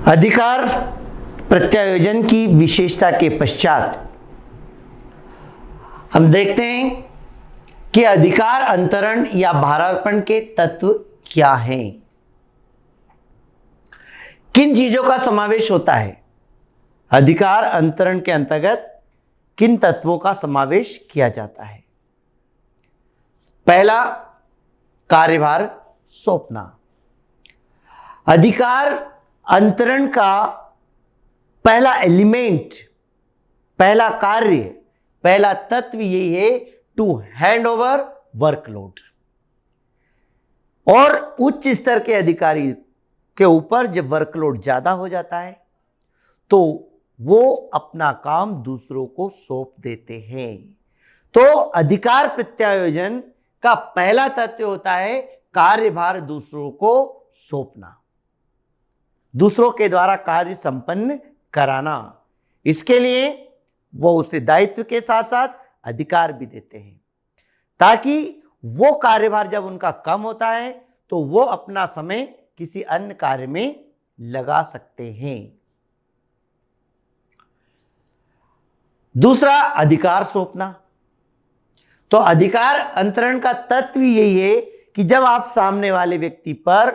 अधिकार प्रत्यायोजन की विशेषता के पश्चात हम देखते हैं कि अधिकार अंतरण या भारार्पण के तत्व क्या हैं। किन चीजों का समावेश होता है? अधिकार अंतरण के अंतर्गत किन तत्वों का समावेश किया जाता है? पहला, कार्यभार सौंपना। अधिकार अंतरण का पहला एलिमेंट, पहला कार्य, पहला तत्व यही है टू हैंड ओवर वर्कलोड। और उच्च स्तर के अधिकारी के ऊपर जब वर्कलोड ज्यादा हो जाता है तो वो अपना काम दूसरों को सौंप देते हैं। तो अधिकार प्रत्यायोजन का पहला तत्व होता है कार्यभार दूसरों को सौंपना, दूसरों के द्वारा कार्य संपन्न कराना। इसके लिए वो उसे दायित्व के साथ साथ अधिकार भी देते हैं ताकि वो कार्यभार जब उनका कम होता है तो वो अपना समय किसी अन्य कार्य में लगा सकते हैं। दूसरा, अधिकार सौंपना। तो अधिकार अंतरण का तत्व यही है कि जब आप सामने वाले व्यक्ति पर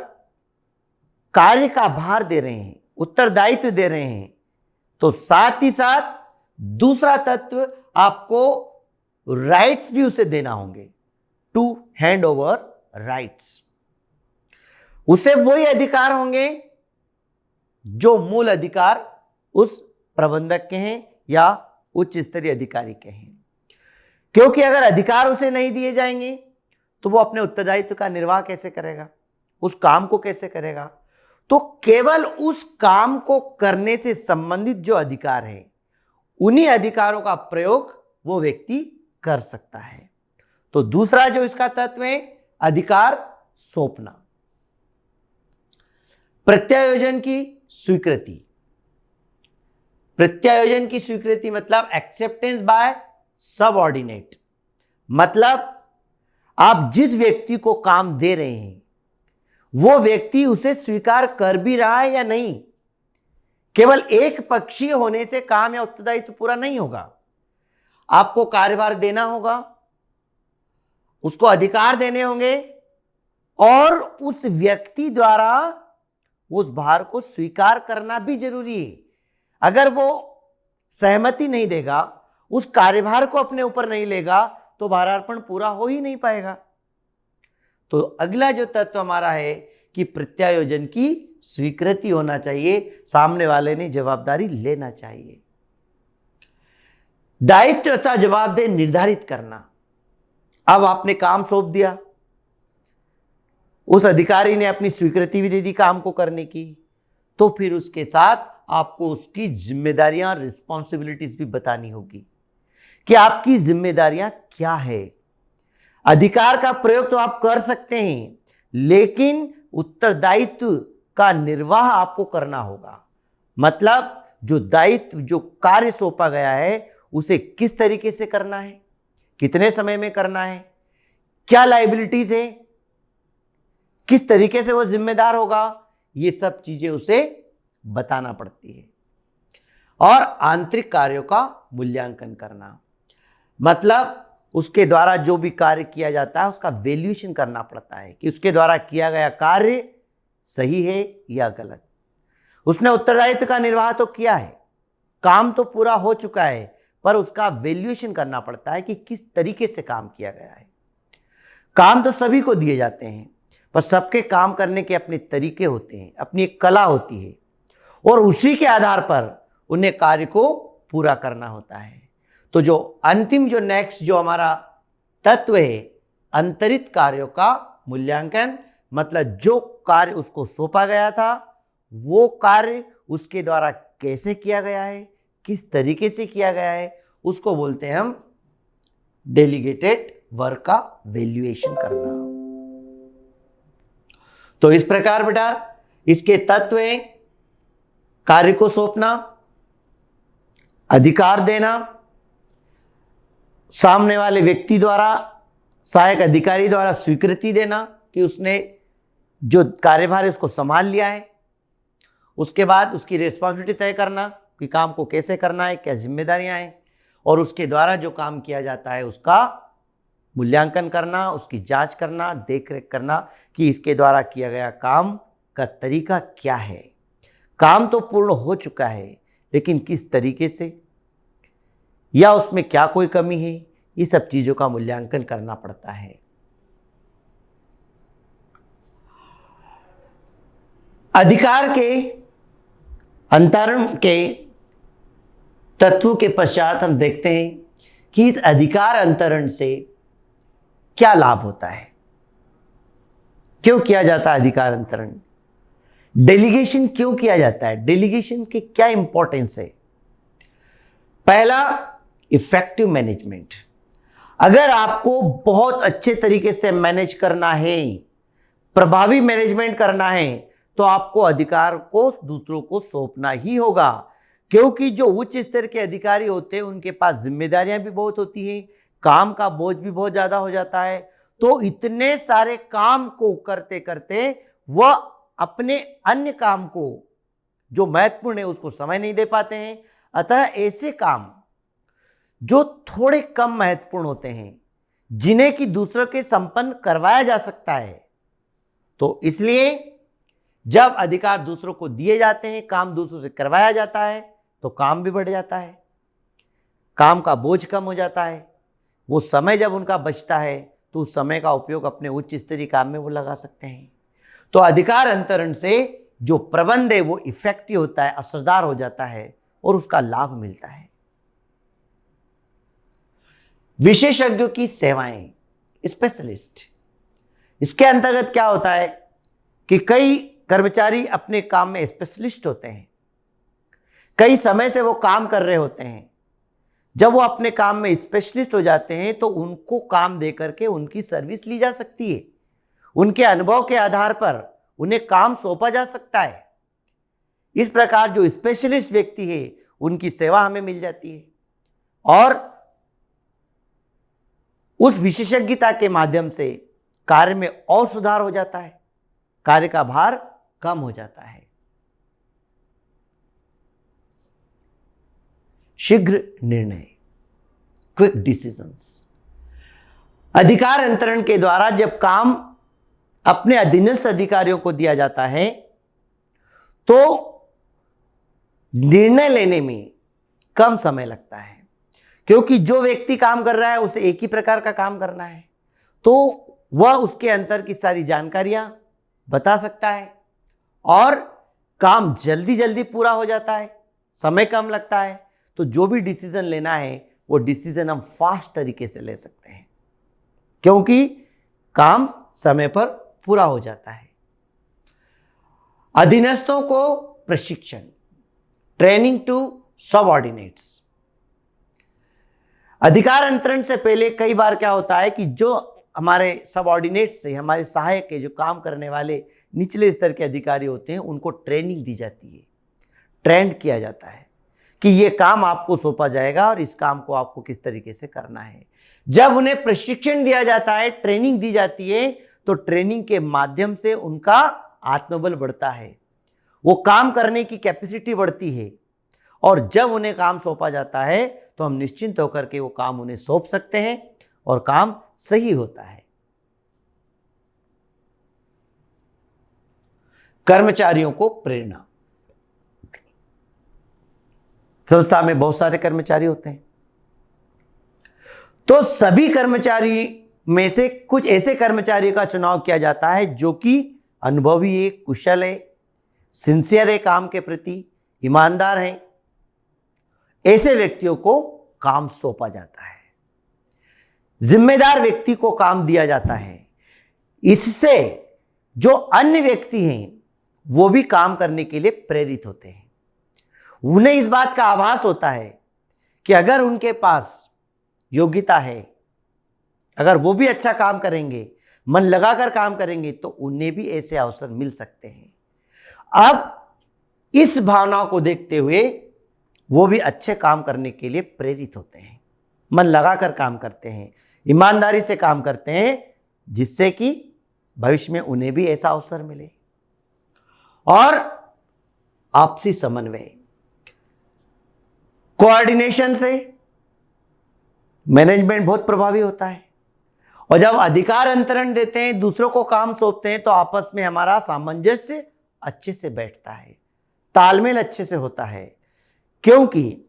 कार्य का भार दे रहे हैं, उत्तरदायित्व दे रहे हैं, तो साथ ही साथ दूसरा तत्व आपको राइट्स भी उसे देना होंगे, टू हैंड ओवर राइट्स। उसे वही अधिकार होंगे जो मूल अधिकार उस प्रबंधक के हैं या उच्च स्तरीय अधिकारी के हैं। क्योंकि अगर अधिकार उसे नहीं दिए जाएंगे तो वो अपने उत्तरदायित्व का निर्वाह कैसे करेगा, उस काम को कैसे करेगा? तो केवल उस काम को करने से संबंधित जो अधिकार है उन्हीं अधिकारों का प्रयोग वो व्यक्ति कर सकता है। तो दूसरा जो इसका तत्व है, अधिकार सौंपना। प्रत्यायोजन की स्वीकृति। प्रत्यायोजन की स्वीकृति मतलब एक्सेप्टेंस बाय सबऑर्डिनेट। मतलब आप जिस व्यक्ति को काम दे रहे हैं वो व्यक्ति उसे स्वीकार कर भी रहा है या नहीं। केवल एक पक्षीय होने से काम या उत्तरदायित्व पूरा नहीं होगा। आपको कार्यभार देना होगा, उसको अधिकार देने होंगे और उस व्यक्ति द्वारा उस भार को स्वीकार करना भी जरूरी है। अगर वो सहमति नहीं देगा, उस कार्यभार को अपने ऊपर नहीं लेगा तो भारार्पण पूरा हो ही नहीं पाएगा। तो अगला जो तत्व हमारा है कि प्रत्यायोजन की स्वीकृति होना चाहिए, सामने वाले ने जवाबदारी लेना चाहिए। दायित्व तथा जवाबदेही निर्धारित करना। अब आपने काम सौंप दिया, उस अधिकारी ने अपनी स्वीकृति भी दे दी काम को करने की, तो फिर उसके साथ आपको उसकी जिम्मेदारियां, रिस्पॉन्सिबिलिटीज भी बतानी होगी कि आपकी जिम्मेदारियां क्या है। अधिकार का प्रयोग तो आप कर सकते हैं लेकिन उत्तरदायित्व का निर्वाह आपको करना होगा। मतलब जो दायित्व, जो कार्य सौंपा गया है उसे किस तरीके से करना है, कितने समय में करना है, क्या लायबिलिटीज है, किस तरीके से वो जिम्मेदार होगा, ये सब चीजें उसे बताना पड़ती है। और आंतरिक कार्यों का मूल्यांकन करना। मतलब उसके द्वारा जो भी कार्य किया जाता है उसका वैल्यूएशन करना पड़ता है कि उसके द्वारा किया गया कार्य सही है या गलत। उसने उत्तरदायित्व का निर्वाह तो किया है, काम तो पूरा हो चुका है, पर उसका वैल्यूएशन करना पड़ता है कि किस तरीके से काम किया गया है। काम तो सभी को दिए जाते हैं पर सबके काम करने के अपने तरीके होते हैं, अपनी एक कला होती है और उसी के आधार पर उन्हें कार्य को पूरा करना होता है। तो जो अंतिम, जो नेक्स्ट जो हमारा तत्व है, अंतरित कार्यों का मूल्यांकन। मतलब जो कार्य उसको सौंपा गया था वो कार्य उसके द्वारा कैसे किया गया है, किस तरीके से किया गया है, उसको बोलते हैं हम डेलीगेटेड वर्क का वैल्यूएशन करना। तो इस प्रकार बेटा इसके तत्व हैं कार्य को सौंपना, अधिकार देना, सामने वाले व्यक्ति द्वारा, सहायक अधिकारी द्वारा स्वीकृति देना कि उसने जो कार्यभार है उसको संभाल लिया है, उसके बाद उसकी रिस्पॉन्सिबिलिटी तय करना कि काम को कैसे करना है, क्या जिम्मेदारियां हैं, और उसके द्वारा जो काम किया जाता है उसका मूल्यांकन करना, उसकी जांच करना, देखरेख करना कि इसके द्वारा किया गया काम का तरीका क्या है। काम तो पूर्ण हो चुका है लेकिन किस तरीके से, या उसमें क्या कोई कमी है, ये सब चीज़ों का मूल्यांकन करना पड़ता है। अधिकार के अंतरण के तत्व के पश्चात हम देखते हैं कि इस अधिकार अंतरण से क्या लाभ होता है, क्यों किया जाता है अधिकार अंतरण, डेलीगेशन क्यों किया जाता है, डेलीगेशन के क्या इंपॉर्टेंस है। पहला, इफेक्टिव मैनेजमेंट। अगर आपको बहुत अच्छे तरीके से मैनेज करना है, प्रभावी मैनेजमेंट करना है, तो आपको अधिकार को दूसरों को सौंपना ही होगा, क्योंकि जो उच्च स्तर के अधिकारी होते हैं उनके पास जिम्मेदारियां भी बहुत होती हैं, काम का बोझ भी बहुत ज्यादा हो जाता है। तो इतने सारे काम को करते करते वह अपने अन्य काम को जो महत्वपूर्ण है उसको समय नहीं दे पाते हैं। अतः ऐसे काम जो थोड़े कम महत्वपूर्ण होते हैं, जिन्हें कि दूसरों के संपन्न करवाया जा सकता है, तो इसलिए जब अधिकार दूसरों को दिए जाते हैं, काम दूसरों से करवाया जाता है, तो काम भी बढ़ जाता है, काम का बोझ कम हो जाता है। वो समय जब उनका बचता है तो उस समय का उपयोग अपने उच्च स्तरीय काम में वो लगा सकते हैं। तो अधिकार अंतरण से जो प्रबंध है वो इफेक्टिव होता है, असरदार हो जाता है और उसका लाभ मिलता है। विशेषज्ञों की सेवाएं, स्पेशलिस्ट, इसके अंतर्गत क्या होता है कि कई कर्मचारी अपने काम में स्पेशलिस्ट होते हैं, कई समय से वो काम कर रहे होते हैं। जब वो अपने काम में स्पेशलिस्ट हो जाते हैं तो उनको काम दे करके उनकी सर्विस ली जा सकती है, उनके अनुभव के आधार पर उन्हें काम सौंपा जा सकता है। इस प्रकार जो स्पेशलिस्ट व्यक्ति है उनकी सेवा हमें मिल जाती है और उस विशेषज्ञता के माध्यम से कार्य में और सुधार हो जाता है, कार्य का भार कम हो जाता है। शीघ्र निर्णय, क्विक डिसीजंस। अधिकार अंतरण के द्वारा जब काम अपने अधीनस्थ अधिकारियों को दिया जाता है तो निर्णय लेने में कम समय लगता है, क्योंकि जो व्यक्ति काम कर रहा है उसे एक ही प्रकार का काम करना है, तो वह उसके अंतर की सारी जानकारियां बता सकता है और काम जल्दी जल्दी पूरा हो जाता है, समय कम लगता है। तो जो भी डिसीजन लेना है वो डिसीजन हम फास्ट तरीके से ले सकते हैं, क्योंकि काम समय पर पूरा हो जाता है। अधीनस्थों को प्रशिक्षण, ट्रेनिंग टू सबऑर्डिनेट्स। अधिकार अंतरण से पहले कई बार क्या होता है कि जो हमारे सबऑर्डिनेट्स से, हमारे सहायक के जो काम करने वाले निचले स्तर के अधिकारी होते हैं, उनको ट्रेनिंग दी जाती है, ट्रेंड किया जाता है कि ये काम आपको सौंपा जाएगा और इस काम को आपको किस तरीके से करना है। जब उन्हें प्रशिक्षण दिया जाता है, ट्रेनिंग दी जाती है, तो ट्रेनिंग के माध्यम से उनका आत्मबल बढ़ता है, वो काम करने की कैपेसिटी बढ़ती है और जब उन्हें काम सौंपा जाता है तो हम निश्चिंत होकर के वो काम उन्हें सौंप सकते हैं और काम सही होता है। कर्मचारियों को प्रेरणा। संस्था में बहुत सारे कर्मचारी होते हैं, तो सभी कर्मचारी में से कुछ ऐसे कर्मचारियों का चुनाव किया जाता है जो कि अनुभवी है, कुशल है, सिंसियर है, काम के प्रति ईमानदार है। ऐसे व्यक्तियों को काम सौंपा जाता है, जिम्मेदार व्यक्ति को काम दिया जाता है। इससे जो अन्य व्यक्ति हैं वो भी काम करने के लिए प्रेरित होते हैं। उन्हें इस बात का आभास होता है कि अगर उनके पास योग्यता है, अगर वो भी अच्छा काम करेंगे, मन लगाकर काम करेंगे, तो उन्हें भी ऐसे अवसर मिल सकते हैं। अब इस भावना को देखते हुए वो भी अच्छे काम करने के लिए प्रेरित होते हैं, मन लगाकर काम करते हैं, ईमानदारी से काम करते हैं, जिससे कि भविष्य में उन्हें भी ऐसा अवसर मिले। और आपसी समन्वय, कोऑर्डिनेशन से मैनेजमेंट बहुत प्रभावी होता है। और जब अधिकार अंतरण देते हैं, दूसरों को काम सौंपते हैं, तो आपस में हमारा सामंजस्य अच्छे से बैठता है, तालमेल अच्छे से होता है, क्योंकि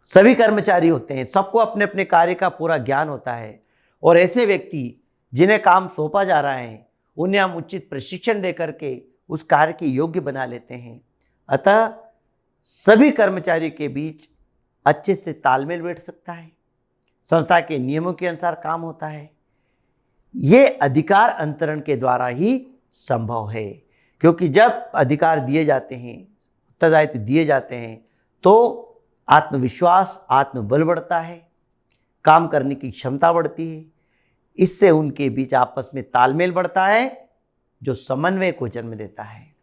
सभी कर्मचारी होते हैं, सबको अपने अपने कार्य का पूरा ज्ञान होता है। और ऐसे व्यक्ति जिन्हें काम सौंपा जा रहा है, उन्हें हम उचित प्रशिक्षण देकर के उस कार्य के योग्य बना लेते हैं। अतः सभी कर्मचारी के बीच अच्छे से तालमेल बैठ सकता है, संस्था के नियमों के अनुसार काम होता है। ये अधिकार अंतरण के द्वारा ही संभव है, क्योंकि जब अधिकार दिए जाते हैं, उत्तरदायित्व दिए जाते हैं, तो आत्मविश्वास, आत्मबल बढ़ता है, काम करने की क्षमता बढ़ती है। इससे उनके बीच आपस में तालमेल बढ़ता है, जो समन्वय को जन्म देता है।